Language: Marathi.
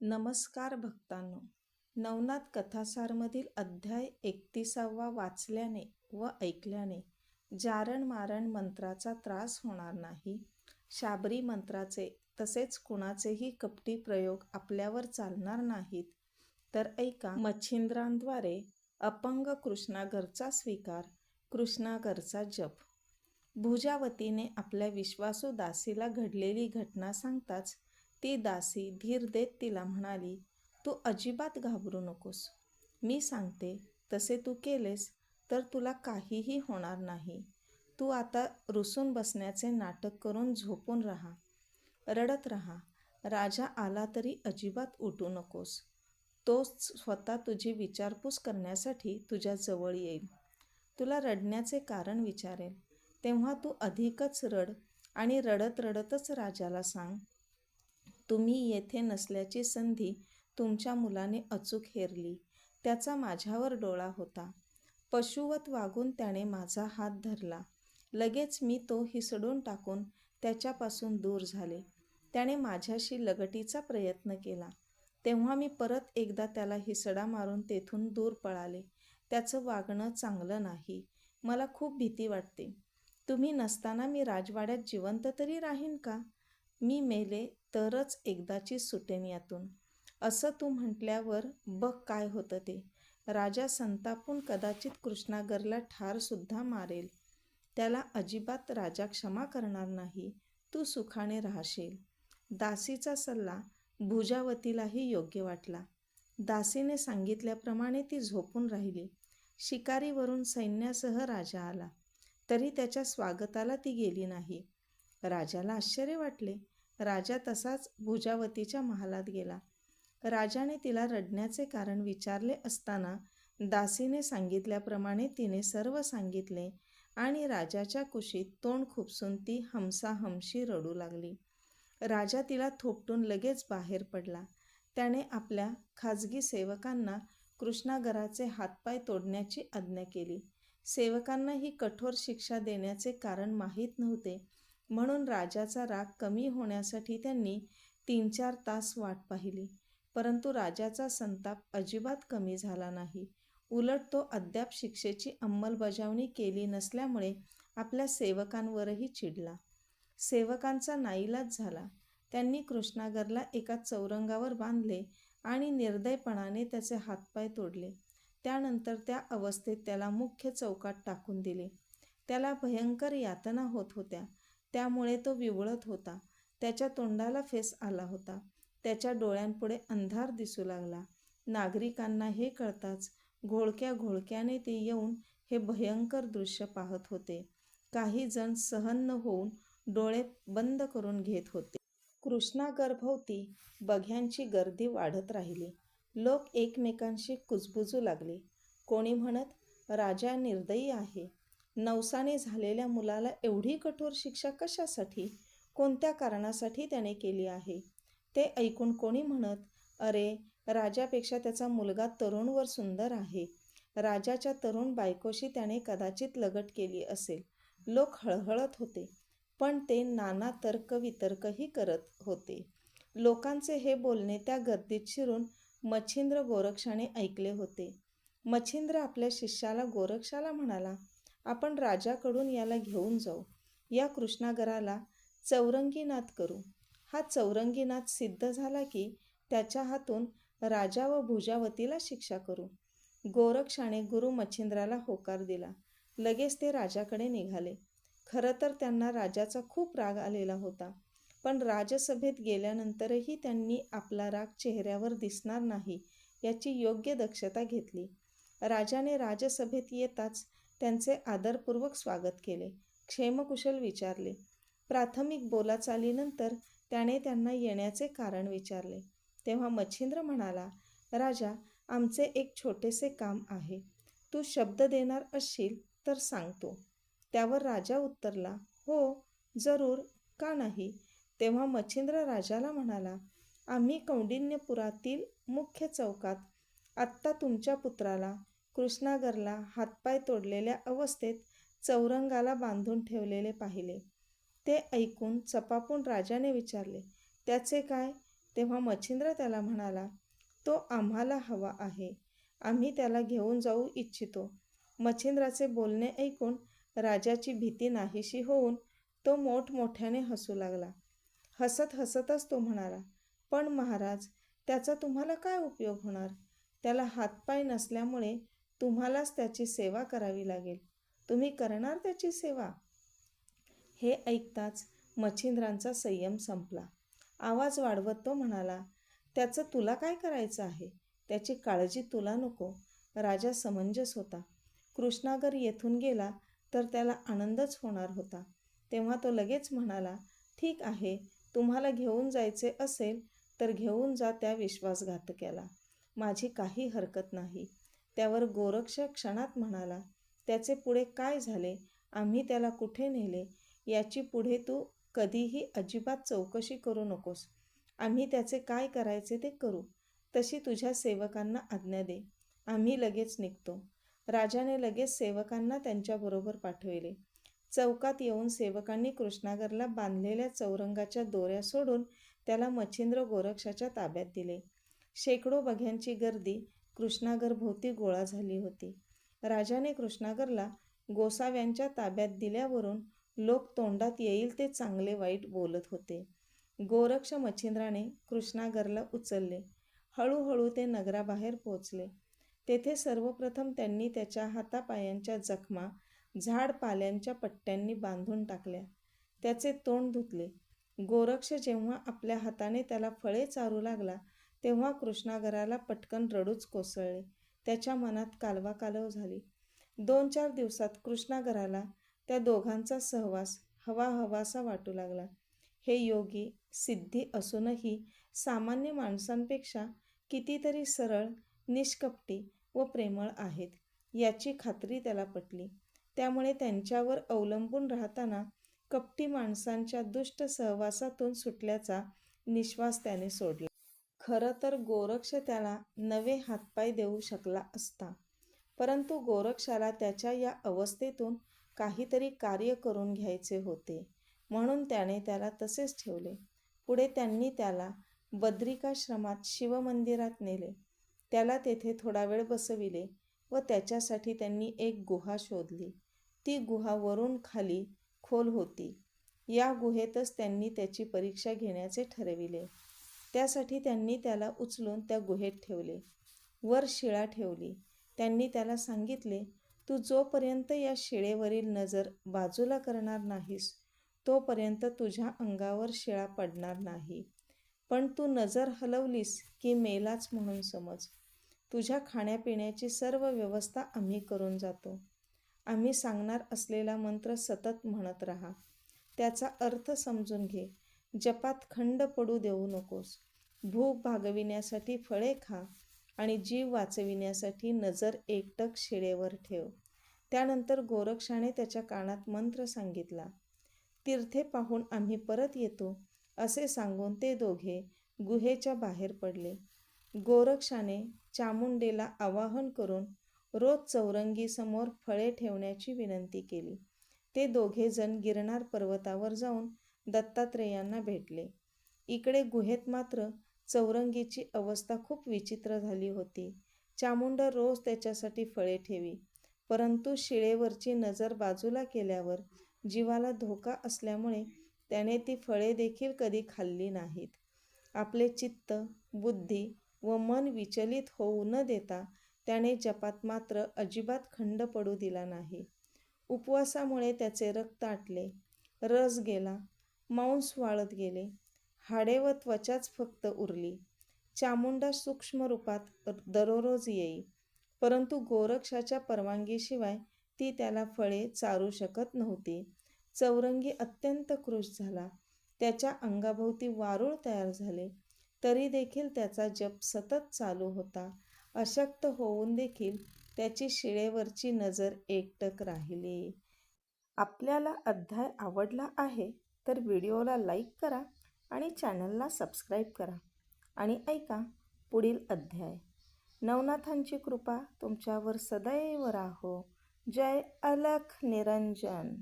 नमस्कार भक्तांनो. नवनाथ कथासारमधील अध्याय 31वा वाचल्याने व ऐकल्याने जारण मारण मंत्राचा त्रास होणार नाही. शाबरी मंत्राचे तसेच कुणाचेही कपटी प्रयोग आपल्यावर चालणार नाहीत. तर ऐका. मच्छिंद्रांद्वारे अपंग कृष्णागरचा स्वीकार, कृष्णागरचा जप. भुजावतीने आपल्या विश्वासू दासीला घडलेली घटना सांगताच ती दासी धीर देत तिला म्हणाली, तू अजिबात घाबरू नकोस. मी सांगते तसे तू केलेस तर तुला काहीही होणार नाही. तू आता रुसून बसण्याचे नाटक करून झोपून राहा, रडत राहा. राजा आला तरी अजिबात उठू नकोस. तोच स्वतः तुझी विचारपूस करण्यासाठी तुझ्या जवळ येईल. तुला रडण्याचे कारण विचारेल. तेव्हा तू अधिकच रड आणि रडत रडतच राजाला सांग, तुम्ही येथे नसल्याची संधी तुमच्या मुलाने अचूक हेरली. त्याचा माझ्यावर डोळा होता. पशुवत वागून त्याने माझा हात धरला. लगेच मी तो हिसडून टाकून त्याच्यापासून दूर झाले. त्याने माझ्याशी लगटीचा प्रयत्न केला. तेव्हा मी परत एकदा त्याला हिसडा मारून तेथून दूर पळाले. त्याचं वागणं चांगलं नाही. मला खूप भीती वाटते. तुम्ही नसताना मी राजवाड्यात जिवंत तरी राहीन का? मी मेले तरच एकदाची सुटेन यातून. असं तू म्हटल्यावर बघ काय होतं ते. राजा संतापून कदाचित कृष्णागरला ठारसुद्धा मारेल. त्याला अजिबात राजा क्षमा करणार नाही. तू सुखाने राहशील. दासीचा सल्ला भुजावतीलाही योग्य वाटला. दासीने सांगितल्याप्रमाणे ती झोपून राहिली. शिकारीवरून सैन्यासह राजा आला, तरी त्याच्या स्वागताला ती गेली नाही. राजाला आश्चर्य वाटले. राजा तसाच भुजावतीच्या महालात गेला. राजाने तिला रडण्याचे कारण विचारले असताना दासीने सांगितल्याप्रमाणे तिने सर्व सांगितले आणि राजाच्या कुशीत तोंड खुपसून ती हमसाहमशी रडू लागली. राजा तिला थोपटून लगेच बाहेर पडला. त्याने आपल्या खाजगी सेवकांना कृष्णागराचे हातपाय तोडण्याची आज्ञा केली. सेवकांना ही कठोर शिक्षा देण्याचे कारण माहीत नव्हते, म्हणून राजाचा राग कमी होण्यासाठी त्यांनी 3-4 तास वाट पाहिली. परंतु राजाचा संताप अजिबात कमी झाला नाही. उलट तो अद्याप शिक्षेची अंमलबजावणी केली नसल्यामुळे आपल्या सेवकांवरही चिडला. सेवकांचा नाईलाज झाला. त्यांनी कृष्णागरला एका चौरंगावर बांधले आणि निर्दयपणाने त्याचे हातपाय तोडले. त्यानंतर त्या अवस्थेत त्याला मुख्य चौकात टाकून दिले. त्याला भयंकर यातना होत होत्या. त्यामुळे तो विवळत होता. त्याच्या तोंडाला फेस आला होता. त्याच्या डोळ्यांपुढे अंधार दिसू लागला. नागरिकांना हे कळताच घोळक्या घोळक्याने ते येऊन हे भयंकर दृश्य पाहत होते. काही जण सहन न होऊन डोळे बंद करून घेत होते. कृष्णागरभोवती बघ्यांची गर्दी वाढत राहिली. लोक एकमेकांशी कुजबुजू लागले. कोणी म्हणत, राजा निर्दयी आहे. नवसाने झालेल्या मुलाला एवढी कठोर शिक्षा कशासाठी, कोणत्या कारणासाठी त्याने केली आहे? ते ऐकून कोणी म्हणत, अरे, राजापेक्षा त्याचा मुलगा तरुण व सुंदर आहे. राजाच्या तरुण बायकोशी त्याने कदाचित लगट केली असेल. लोक हळहळत होते, पण ते नाना तर्कवितर्कही करत होते. लोकांचे हे बोलणे त्या गर्दीत शिरून मच्छिंद्र गोरक्षाने ऐकले होते. मच्छिंद्र आपल्या शिष्याला गोरक्षाला म्हणाला, आपण राजाकडून याला घेऊन जाऊ. या कृष्णागराला चौरंगीनाद करू. हा चौरंगीनाद सिद्ध झाला की त्याच्या हातून राजा व भुजावतीला शिक्षा करू. गोरक्षाने गुरु मच्छिंद्राला होकार दिला. लगेच ते राजाकडे निघाले. खरं तर त्यांना राजाचा खूप राग आलेला होता, पण राजसभेत गेल्यानंतरही त्यांनी आपला राग चेहऱ्यावर दिसणार नाही याची योग्य दक्षता घेतली. राजाने राजसभेत येताच त्यांचे आदरपूर्वक स्वागत केले. क्षेमकुशल विचारले. प्राथमिक बोलाचालीनंतर त्याने त्यांना येण्याचे कारण विचारले. तेव्हा मच्छिंद्र म्हणाला, राजा, आमचे एक छोटेसे काम आहे. तू शब्द देणार असशील तर सांगतो. त्यावर राजा उत्तरला, हो, जरूर, का नाही. तेव्हा मच्छिंद्र राजाला म्हणाला, आम्ही कौंडिन्यपुरातील मुख्य चौकात आत्ता तुमच्या पुत्राला, कृष्णागरला हातपाय तोडलेल्या अवस्थेत चौरंगाला बांधून ठेवलेले पाहिले. ते ऐकून चपापून राजाने विचारले, त्याचे काय? तेव्हा मच्छिंद्र त्याला म्हणाला, तो आम्हाला हवा आहे, आम्ही त्याला घेऊन जाऊ इच्छितो. मच्छिंद्राचे बोलणे ऐकून राजाची भीती नाहीशी होऊन तो मोठमोठ्याने हसू लागला. हसत हसतच तो म्हणाला, पण महाराज, त्याचा तुम्हाला काय उपयोग होणार? त्याला हातपाय नसल्यामुळे तुम्हालाच त्याची सेवा करावी लागेल. तुम्ही करणार त्याची सेवा? हे ऐकताच मच्छिंद्रांचा संयम संपला. आवाज वाढवत तो म्हणाला, त्याचं तुला काय करायचं आहे? त्याची काळजी तुला नको. राजा समंजस होता. कृष्णागर येथून गेला तर त्याला आनंदच होणार होता. तेव्हा तो लगेच म्हणाला, ठीक आहे, तुम्हाला घेऊन जायचे असेल तर घेऊन जा त्या विश्वासघातक्याला. माझी काही हरकत नाही. त्यावर गोरक्ष क्षणात म्हणाला, त्याचे पुढे काय झाले, आम्ही त्याला कुठे नेले, याची पुढे तू कधीही अजिबात चौकशी करू नकोस. आम्ही त्याचे काय करायचे ते करू. तशी तुझ्या सेवकांना आज्ञा दे. आम्ही लगेच निघतो. राजाने लगेच सेवकांना त्यांच्याबरोबर पाठविले. चौकात येऊन सेवकांनी कृष्णागरला बांधलेल्या चौरंगाच्या दोऱ्या सोडून त्याला मच्छिंद्र गोरक्षाच्या ताब्यात दिले. शेकडो बघ्यांची गर्दी कृष्णागरभोवती गोळा झाली होती. राजाने कृष्णागरला गोसाव्यांच्या ताब्यात दिल्यावरून लोक तोंडात येईल ते चांगले वाईट बोलत होते. गोरक्ष मच्छिंद्राने कृष्णागरला उचलले. हळूहळू ते नगराबाहेर पोचले. तेथे सर्वप्रथम त्यांनी त्याच्या हातापायांच्या जखमा झाडपाल्यांच्या पट्ट्यांनी बांधून टाकल्या. त्याचे तोंड धुतले. गोरक्ष जेव्हा आपल्या हाताने त्याला फळे चारू लागला तेव्हा कृष्णागराला पटकन रडूच कोसळले. त्याच्या मनात कालवाकालव झाली. 2-4 दिवसात कृष्णागराला त्या दोघांचा सहवास हवा हवासा वाटू लागला. हे योगी सिद्धी असूनही सामान्य माणसांपेक्षा कितीतरी सरळ, निष्कपटी व प्रेमळ आहेत, याची खात्री त्याला पटली. त्यामुळे त्यांच्यावर अवलंबून राहताना कपटी माणसांच्या दुष्ट सहवासातून सुटल्याचा निश्वास त्याने सोडला. खरं तर गोरक्ष त्याला नवे हातपाय देऊ शकला असता, परंतु गोरक्षाला त्याच्या या अवस्थेतून काहीतरी कार्य करून घ्यायचे होते, म्हणून त्याने त्याला तसेच ठेवले. पुढे त्यांनी त्याला बद्रिकाश्रमात शिवमंदिरात नेले. त्याला तेथे थोडा वेळ बसविले व त्याच्यासाठी त्यांनी एक गुहा शोधली. ती गुहा वरून खाली खोल होती. या गुहेतच त्यांनी त्याची परीक्षा घेण्याचे ठरविले. त्यासाठी त्यांनी त्याला उचलून त्या गुहेत ठेवले. वर शिळा ठेवली. त्यांनी त्याला सांगितले, तू जोपर्यंत या शिळेवरील नजर बाजूला करणार नाहीस तोपर्यंत तुझ्या अंगावर शिळा पडणार नाही. पण तू नजर हलवलीस की मेलाच म्हणून समज. तुझ्या खाण्यापिण्याची सर्व व्यवस्था आम्ही करून जातो. आम्ही सांगणार असलेला मंत्र सतत म्हणत राहा. त्याचा अर्थ समजून घे. जपात खंड पडू देऊ नकोस. भूक भागविण्यासाठी फळे खा आणि जीव वाचविण्यासाठी नजर एकटक शिळेवर ठेव. त्यानंतर गोरक्षाने त्याच्या कानात मंत्र सांगितला. तीर्थे पाहून आम्ही परत येतो असे सांगून ते दोघे गुहेच्या बाहेर पडले. गोरक्षाने चामुंडेला आवाहन करून रोज चौरंगीसमोर फळे ठेवण्याची विनंती केली. ते दोघे जण गिरनार पर्वतावर जाऊन दत्तात्रेयांना भेटले. इकडे गुहेत मात्र चौरंगीची अवस्था खूप विचित्र झाली होती. चामुंडा रोज त्याच्यासाठी फळे ठेवी, परंतु शिळेवरची नजर बाजूला केल्यावर जीवाला धोका असल्यामुळे त्याने ती फळे देखील कधी खाल्ली नाहीत. आपले चित्त, बुद्धी व मन विचलित होऊ न देता त्याने जपात मात्र अजिबात खंड पडू दिला नाही. उपवासामुळे त्याचे रक्त आटले, रस गेला, मांस वाळत गेले, हाडे व त्वचाच फक्त उरली. चामुंडा सूक्ष्म रूपात दररोज येई, परंतु गोरक्षाच्या परवानगीशिवाय ती त्याला फळे चारू शकत नव्हती. चौरंगी अत्यंत क्रुश झाला. त्याच्या अंगाभोवती वारूळ तयार झाले. तरी देखील त्याचा जप सतत चालू होता. अशक्त होऊन देखील त्याची शिळेवरची नजर एकटक राहिली. आपल्याला अध्याय आवडला आहे तर व्हिडिओला लाईक करा आणि चॅनलला सबस्क्राईब करा आणि ऐका पुढील अध्याय. नवनाथांची कृपा तुमच्यावर सदैव राहो. जय अलख निरंजन.